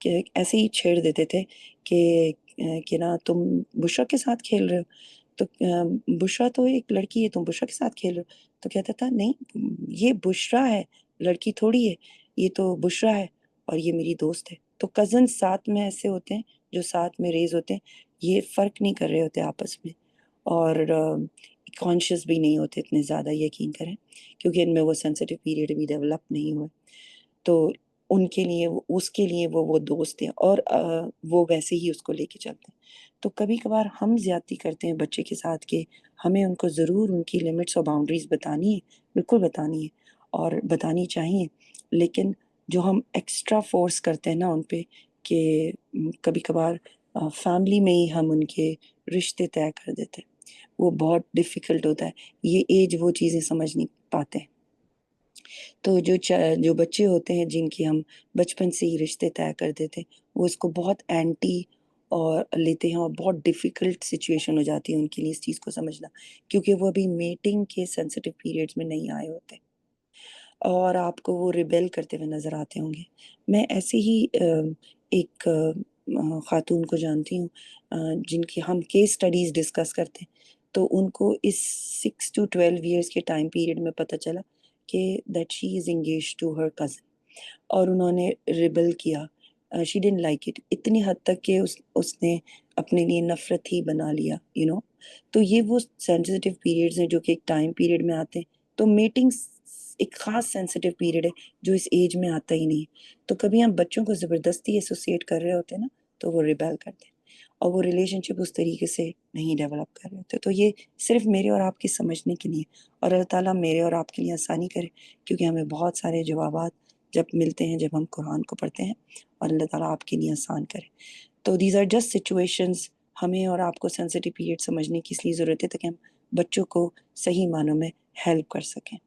ایسے ہی چھیڑ دیتے تھے کہ نا تم بشرا کے ساتھ کھیل رہے ہو، تو بشرا تو ایک لڑکی ہے، تم بشرا کے ساتھ کھیل رہے ہو. تو کہتا تھا نہیں یہ بشرا ہے، لڑکی تھوڑی ہے، یہ تو بشرا ہے اور یہ میری دوست ہے. تو کزن ساتھ میں ایسے ہوتے ہیں جو ساتھ میں ریز ہوتے ہیں، یہ فرق نہیں کر رہے ہوتے آپس میں، اور کانشیس بھی نہیں ہوتے اتنے زیادہ، یقین کریں، کیونکہ ان میں وہ سینسٹیو پیریڈ بھی ڈیولپ نہیں ہوئے. تو ان کے لیے اس کے لیے وہ دوست ہیں، اور وہ ویسے ہی اس کو لے کے چلتے ہیں. تو کبھی کبھار ہم زیادتی کرتے ہیں بچے کے ساتھ کہ ہمیں ان کو ضرور ان کی لمٹس اور باؤنڈریز بتانی ہے، بالکل بتانی ہے اور بتانی چاہیے. لیکن جو ہم ایکسٹرا فورس کرتے ہیں نا ان پہ، کہ کبھی کبھار فیملی میں ہی ہم ان کے رشتے طے کر دیتے ہیں، وہ بہت ڈیفیکلٹ ہوتا ہے. یہ ایج وہ چیزیں سمجھ نہیں پاتے ہیں. تو جو بچے ہوتے ہیں جن کی ہم بچپن سے ہی رشتے طے کر دیتے ہیں، وہ اس کو بہت اینٹی اور لیتے ہیں، اور بہت ڈیفیکلٹ سچویشن ہو جاتی ہے ان کے لیے اس چیز کو سمجھنا، کیونکہ وہ ابھی میٹنگ کے سینسٹیو پیریڈز میں نہیں آئے ہوتے اور آپ کو وہ ریبیل کرتے ہوئے نظر آتے ہوں گے۔ میں ایسے ہی ایک خاتون کو جانتی ہوں جن کی ہم کیس اسٹڈیز ڈسکس کرتے ہیں، تو ان کو اس 6 to 12 ایئرس کے ٹائم پیریڈ میں پتہ چلا کہ that she is engage to her cousin, اور انہوں نے ریبل کیا، شی ڈنٹ لائک اٹ، اتنی حد تک کہ اس نے اپنے لیے نفرت ہی بنا لیا، تو یہ وہ سینسٹیو پیریڈز ہیں جو کہ ایک ٹائم پیریڈ میں آتے ہیں، تو میٹنگ ایک خاص سینسٹیو پیریڈ ہے جو اس ایج میں آتا ہی نہیں، تو کبھی ہم بچوں کو زبردستی ایسوسیٹ کر رہے ہوتے ہیں نا، تو وہ ریبیل کرتے ہیں اور وہ ریلیشن شپ اس طریقے سے نہیں ڈیولپ کر رہے ہوتے، تو یہ صرف میرے اور آپ کی سمجھنے کے لیے، اور اللہ تعالیٰ میرے اور آپ کے لیے آسانی کرے، کیونکہ ہمیں بہت سارے جوابات جب ملتے ہیں جب ہم قرآن کو پڑھتے ہیں، اور اللہ تعالیٰ آپ کے لیے آسان کرے۔ تو دیز آر جسٹ سچویشنز، ہمیں اور آپ کو سینسٹیو پیریڈ سمجھنے کی اس لیے ضرورت ہے تاکہ ہم بچوں کو صحیح معنوں میں ہیلپ کر سکیں۔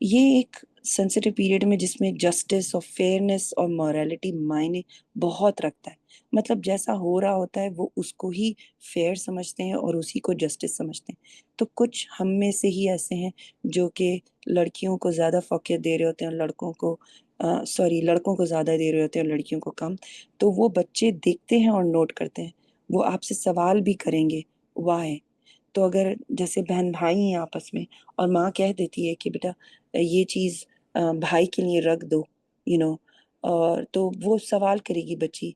یہ ایک سینسٹیو پیریڈ میں جس میں جسٹس اور فیئرنیس اور مورالٹی معنی بہت رکھتا ہے، مطلب جیسا ہو رہا ہوتا ہے وہ اس کو ہی فیئر سمجھتے ہیں اور اسی کو جسٹس سمجھتے ہیں، تو کچھ ہم میں سے ہی ایسے ہیں جو کہ لڑکیوں کو زیادہ فوقیت دے رہے ہوتے ہیں، لڑکوں کو زیادہ دے رہے ہوتے ہیں اور لڑکیوں کو کم، تو وہ بچے دیکھتے ہیں اور نوٹ کرتے ہیں، وہ آپ سے سوال بھی کریں گے وائے، تو اگر جیسے بہن بھائی ہیں آپس میں اور ماں کہہ دیتی ہے کہ بیٹا یہ چیز بھائی کے لیے رکھ دو، اور تو وہ سوال کرے گی بچی،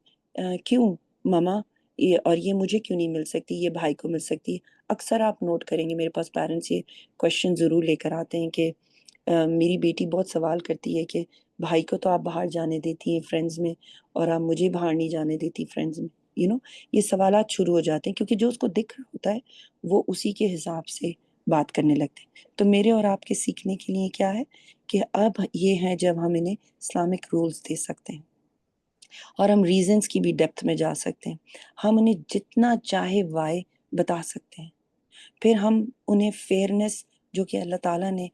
کیوں ماما، اور یہ مجھے کیوں نہیں مل سکتی، یہ بھائی کو مل سکتی ہے۔ اکثر آپ نوٹ کریں گے میرے پاس پیرنٹس یہ کوشچن ضرور لے کر آتے ہیں کہ میری بیٹی بہت سوال کرتی ہے کہ بھائی کو تو آپ باہر جانے دیتی ہیں فرینڈز میں، اور آپ مجھے باہر نہیں جانے دیتی فرینڈز میں، یہ سوالات شروع ہو جاتے ہیں کیونکہ جو اس کو دکھ رہا ہوتا ہے وہ اسی کے حساب سے بات کرنے لگتے ہیں۔ تو میرے اور آپ کے سیکھنے کے لیے کیا ہے کہ اب یہ ہے جب ہم انہیں اسلامک رولز دے سکتے ہیں اور ہم ریزنز کی بھی ڈیپتھ میں جا سکتے ہیں، ہم انہیں جتنا چاہے وائے بتا سکتے ہیں، پھر ہم انہیں فیئرنیس جو کہ اللہ تعالیٰ نے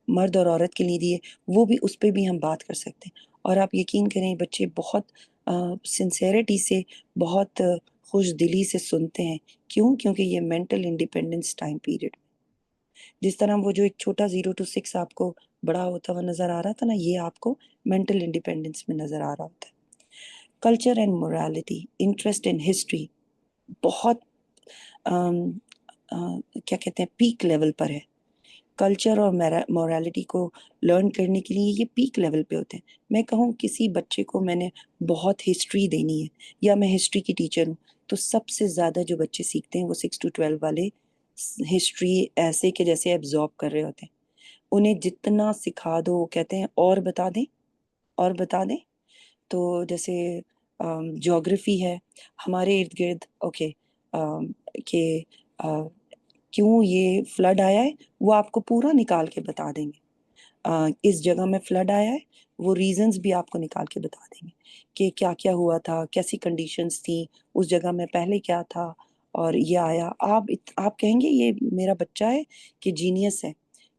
مرد اور عورت کے لیے دی ہے وہ بھی، اس پہ بھی ہم بات کر سکتے ہیں، اور آپ یقین کریں بچے بہت سنسیریٹی سے، بہت خوش دلی سے سنتے ہیں، کیونکہ یہ مینٹل انڈیپینڈنس ٹائم پیریڈ، جس طرح وہ جو ایک چھوٹا 0 to 6 آپ کو بڑا ہوتا ہوا نظر آ رہا تھا نا، یہ آپ کو مینٹل انڈیپینڈنس میں نظر آ رہا ہوتا ہے۔ Culture and morality, interest in history بہت کیا کہتے ہیں پیک لیول پر ہے، کلچر اور مورالٹی کو لرن کرنے کے لیے یہ پیک لیول پہ ہوتے ہیں۔ میں کہوں کسی بچے کو میں نے بہت ہسٹری دینی ہے یا میں ہسٹری کی ٹیچر ہوں، تو سب سے زیادہ جو بچے سیکھتے ہیں وہ 6 to 12 والے ہسٹری ایسے کہ جیسے ایبزارب کر رہے ہوتے ہیں، انہیں جتنا سکھا دو وہ کہتے ہیں اور بتا دیں اور بتا دیں، تو جیسے جیوگرفی ہے ہمارے ارد گرد، اوکے کہ کیوں یہ فلڈ آیا ہے وہ آپ کو پورا نکال کے بتا دیں گے، اس جگہ میں فلڈ آیا ہے وہ ریزنز بھی آپ کو نکال کے بتا دیں گے کہ کیا کیا ہوا تھا، کیسی کنڈیشنز تھیں اس جگہ میں پہلے، کیا تھا اور یہ آیا، آپ کہیں گے یہ میرا بچہ ہے کہ جینیس ہے،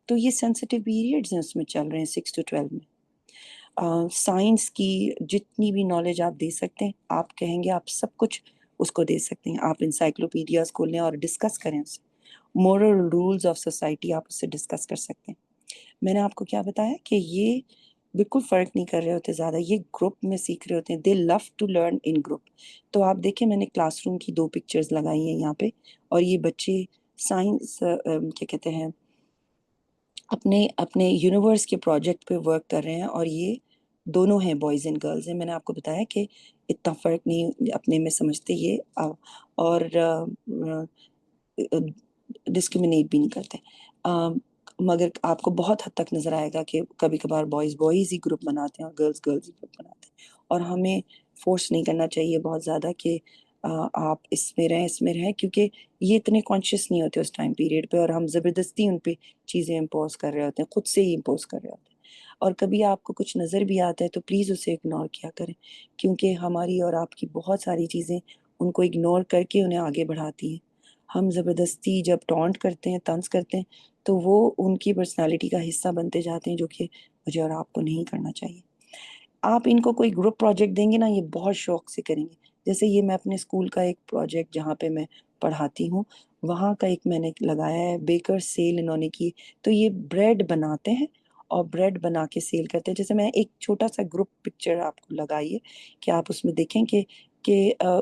تو یہ سینسٹیو پیریڈز ہیں اس میں چل رہے ہیں 6 to 12 میں۔ سائنس کی جتنی بھی نالج آپ دے سکتے ہیں آپ کہیں گے آپ سب کچھ اس کو دے سکتے ہیں، آپ انسائکلوپیڈیاز کھول لیں اور ڈسکس کریں اس سے، مورل رولز آف سوسائٹی آپ اس سے ڈسکس کر سکتے ہیں۔ میں نے آپ کو کیا بتایا کہ یہ بالکل فرق نہیں کر رہے ہوتے زیادہ، یہ گروپ میں سیکھ رہے ہوتے ہیں، they love to learn in group. تو آپ دیکھیں میں نے کلاس روم کی 2 پکچرز لگائی ہیں یہاں پہ، اور یہ بچے سائنس کیا کہتے ہیں اپنے یونیورس کے پروجیکٹ پہ ورک کر رہے ہیں، اور یہ دونوں ہیں بوائز اینڈ گرلز ہیں۔ میں نے آپ کو بتایا کہ اتنا فرق نہیں اپنے میں سمجھتے یہ، اور ڈسکریمنیٹ بھی نہیں کرتے، مگر آپ کو بہت حد تک نظر آئے گا کہ کبھی کبھار بوائز بوائز ہی گروپ بناتے ہیں اور گرلز گرلز ہی گروپ بناتے ہیں، اور ہمیں فورس نہیں کرنا چاہیے بہت زیادہ کہ آپ اس میں رہیں، کیونکہ یہ اتنے کانشیس نہیں ہوتے اس ٹائم پیریڈ پہ، اور ہم زبردستی ان پہ چیزیں امپوز کر رہے ہوتے ہیں، خود سے ہی امپوز کر رہے ہوتے ہیں، اور کبھی آپ کو کچھ نظر بھی آتا ہے تو پلیز اسے اگنور کیا کریں، کیونکہ ہماری اور آپ کی بہت ساری چیزیں ان کو اگنور کر کے انہیں آگے بڑھاتی ہیں۔ ہم زبردستی جب ٹونٹ کرتے ہیں، طنز کرتے ہیں، تو وہ ان کی پرسنالٹی کا حصہ بنتے جاتے ہیں، جو کہ مجھے اور آپ کو نہیں کرنا چاہیے۔ آپ ان کو کوئی گروپ پروجیکٹ دیں گے نا، یہ بہت شوق سے کریں گے۔ جیسے یہ میں اپنے اسکول کا ایک پروجیکٹ جہاں پہ میں پڑھاتی ہوں، وہاں کا ایک میں نے لگایا ہے، بیکر سیل انہوں نے کی۔ تو یہ بریڈ بناتے ہیں اور بریڈ بنا کے سیل کرتے ہیں۔ جیسے میں ایک چھوٹا سا گروپ پکچر آپ کو لگائی ہے کہ آپ اس میں دیکھیں کہ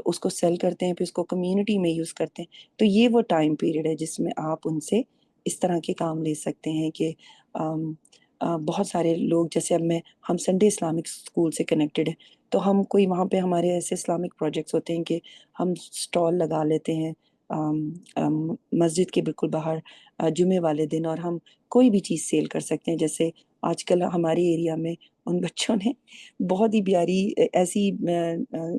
اس کو سیل کرتے ہیں، پھر اس کو کمیونٹی میں یوز کرتے ہیں۔ تو یہ وہ ٹائم پیریڈ ہے جس میں آپ ان سے اس طرح کے کام لے سکتے ہیں کہ بہت سارے لوگ، جیسے اب ہم سنڈے اسلامک اسکول سے کنیکٹڈ ہیں، تو ہم کوئی وہاں پہ ہمارے ایسے اسلامک پروجیکٹس ہوتے ہیں کہ ہم اسٹال لگا لیتے ہیں مسجد کے بالکل باہر جمعے والے دن، اور ہم کوئی بھی چیز سیل کر سکتے ہیں۔ جیسے آج کل ہمارے ایریا میں ان بچوں نے بہت ہی پیاری ایسی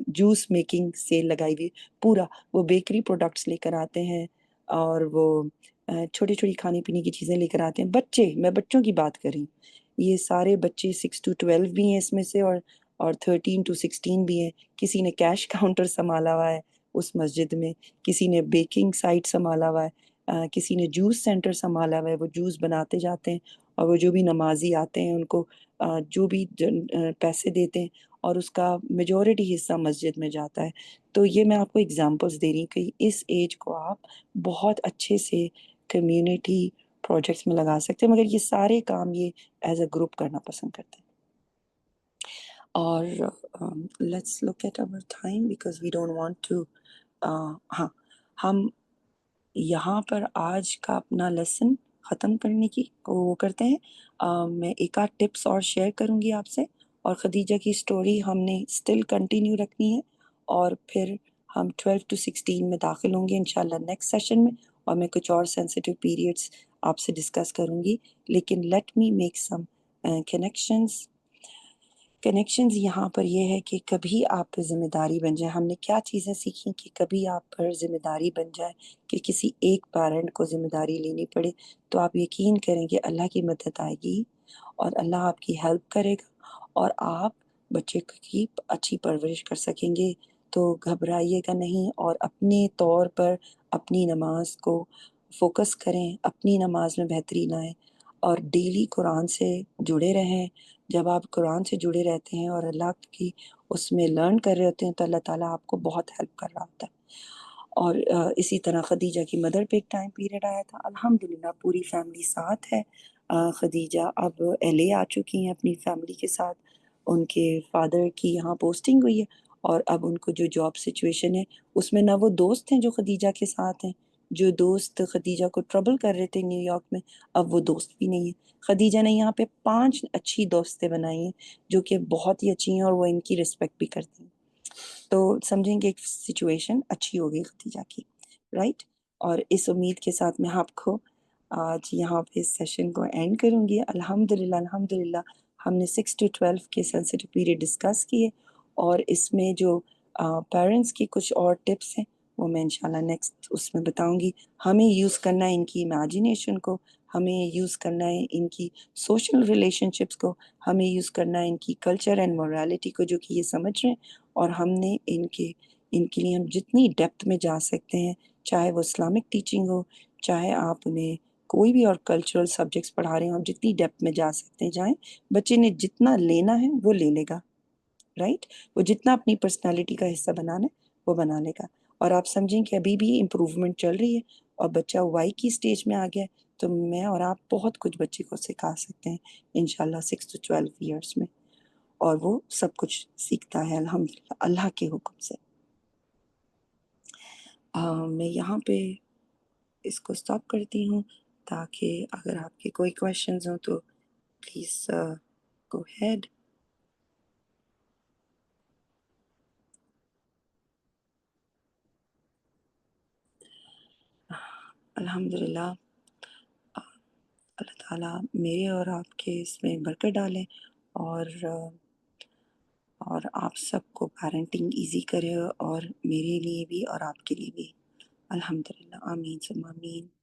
جوس میکنگ سیل لگائی ہوئی، پورا وہ بیکری پروڈکٹس لے کر آتے ہیں، اور وہ چھوٹی چھوٹی کھانے پینے کی چیزیں لے کر آتے ہیں۔ میں بچوں کی بات کر رہی ہوں، یہ سارے بچے 6 to 12 بھی ہیں اس میں سے، اور 13 to 16 بھی ہیں۔ کسی نے کیش کاؤنٹر سنبھالا ہوا ہے اس مسجد میں، کسی نے بیکنگ سائٹ سنبھالا ہوا ہے، کسی نے جوس سینٹر سنبھالا ہوا ہے، وہ جوس بناتے جاتے ہیں، اور وہ جو بھی نمازی آتے ہیں ان کو جو بھی پیسے دیتے ہیں، اور اس کا میجورٹی حصہ مسجد میں جاتا ہے۔ تو یہ میں آپ کو اگزامپلس دے رہی ہوں کہ اس ایج کو آپ بہت اچھے سے کمیونٹی پروجیکٹس میں لگا سکتے ہیں، مگر یہ سارے کام یہ ایز اے گروپ کرنا پسند کرتے ہیں۔ اور let's look at our time because we don't want to ہاں، ہم یہاں پر آج کا اپنا لیسن ختم کرنے کی وہ کرتے ہیں۔ میں ایک آدھ ٹپس اور شیئر کروں گی آپ سے، اور خدیجہ کی سٹوری ہم نے اسٹل کنٹینیو رکھنی ہے، اور پھر ہم 12 to 16 میں داخل ہوں گے انشاءاللہ نیکسٹ سیشن میں، اور میں کچھ اور سینسیٹیو پیریڈس آپ سے ڈسکس کروں گی۔ لیکن let me make some connections یہاں پر یہ ہے کہ کبھی آپ پر ذمہ داری بن جائے۔ ہم نے کیا چیزیں سیکھیں کہ کبھی آپ پر ذمہ داری بن جائے کہ کسی ایک پیرنٹ کو ذمہ داری لینی پڑے، تو آپ یقین کریں کہ اللہ کی مدد آئے گی، اور اللہ آپ کی ہیلپ کرے گا، اور آپ بچے کی اچھی پرورش کر سکیں گے۔ تو گھبرائیے گا نہیں، اور اپنے طور پر اپنی نماز کو فوکس کریں، اپنی نماز میں بہتری لائیں، اور ڈیلی قرآن سے جڑے رہیں۔ جب آپ قرآن سے جڑے رہتے ہیں اور اللہ کی اس میں لرن کر رہے ہوتے ہیں، تو اللہ تعالیٰ آپ کو بہت ہیلپ کر رہا ہوتا ہے۔ اور اسی طرح خدیجہ کی مدر پہ ایک ٹائم پیریڈ آیا تھا، الحمدللہ پوری فیملی ساتھ ہے۔ خدیجہ اب LA آ چکی ہیں اپنی فیملی کے ساتھ، ان کے فادر کی یہاں پوسٹنگ ہوئی ہے، اور اب ان کو جو جاب سچویشن ہے اس میں نہ وہ دوست ہیں جو خدیجہ کے ساتھ ہیں، جو دوست خدیجہ کو ٹربل کر رہے تھے نیو یارک میں، اب وہ دوست بھی نہیں ہیں۔ خدیجہ نے یہاں پہ 5 اچھی دوستیں بنائی ہیں جو کہ بہت ہی اچھی ہیں، اور وہ ان کی رسپیکٹ بھی کرتی ہیں۔ تو سمجھیں کہ ایک سچویشن اچھی ہو گئی خدیجہ کی، رائٹ؟ اور اس امید کے ساتھ میں آپ کو آج یہاں پہ اس سیشن کو اینڈ کروں گی۔ الحمدللہ ہم نے 6 to 12 کے سینسیٹیو پیریڈ ڈسکس کیے، اور اس میں جو پیرنٹس کی کچھ اور ٹپس ہیں وہ میں انشاءاللہ نیکسٹ اس میں بتاؤں گی۔ ہمیں یوز کرنا ہے ان کی امیجینیشن کو، ہمیں یوز کرنا ہے ان کی سوشل ریلیشن شپس کو، ہمیں یوز کرنا ہے ان کی کلچر اینڈ مورالٹی کو، جو کہ یہ سمجھ رہے ہیں، اور ہم نے ان کے لیے ہم جتنی ڈیپتھ میں جا سکتے ہیں، چاہے وہ اسلامک ٹیچنگ ہو، چاہے آپ انہیں کوئی بھی اور کلچرل سبجیکٹس پڑھا رہے ہوں، آپ جتنی ڈیپتھ میں جا سکتے ہیں جائیں۔ بچے نے جتنا لینا ہے وہ لے لے گا، رائٹ؟ وہ جتنا اپنی پرسنالٹی کا حصہ بنانا ہے وہ بنا لے گا۔ اور آپ سمجھیں کہ ابھی بھی امپروومنٹ چل رہی ہے، اور بچہ وائی کی سٹیج میں آ گیا ہے، تو میں اور آپ بہت کچھ بچے کو سکھا سکتے ہیں انشاءاللہ 6 to 12 ایئرس میں، اور وہ سب کچھ سیکھتا ہے الحمدللہ اللہ کے حکم سے۔ میں یہاں پہ اس کو سٹاپ کرتی ہوں، تاکہ اگر آپ کے کوئی کویشچنز ہوں تو پلیز گو ہیڈ۔ الحمدللہ اللہ تعالیٰ میرے اور آپ کے اس میں برکت ڈالیں، اور آپ سب کو پیرنٹنگ ایزی کرے، اور میرے لیے بھی اور آپ کے لیے بھی، الحمدللہ، آمین ثم آمین۔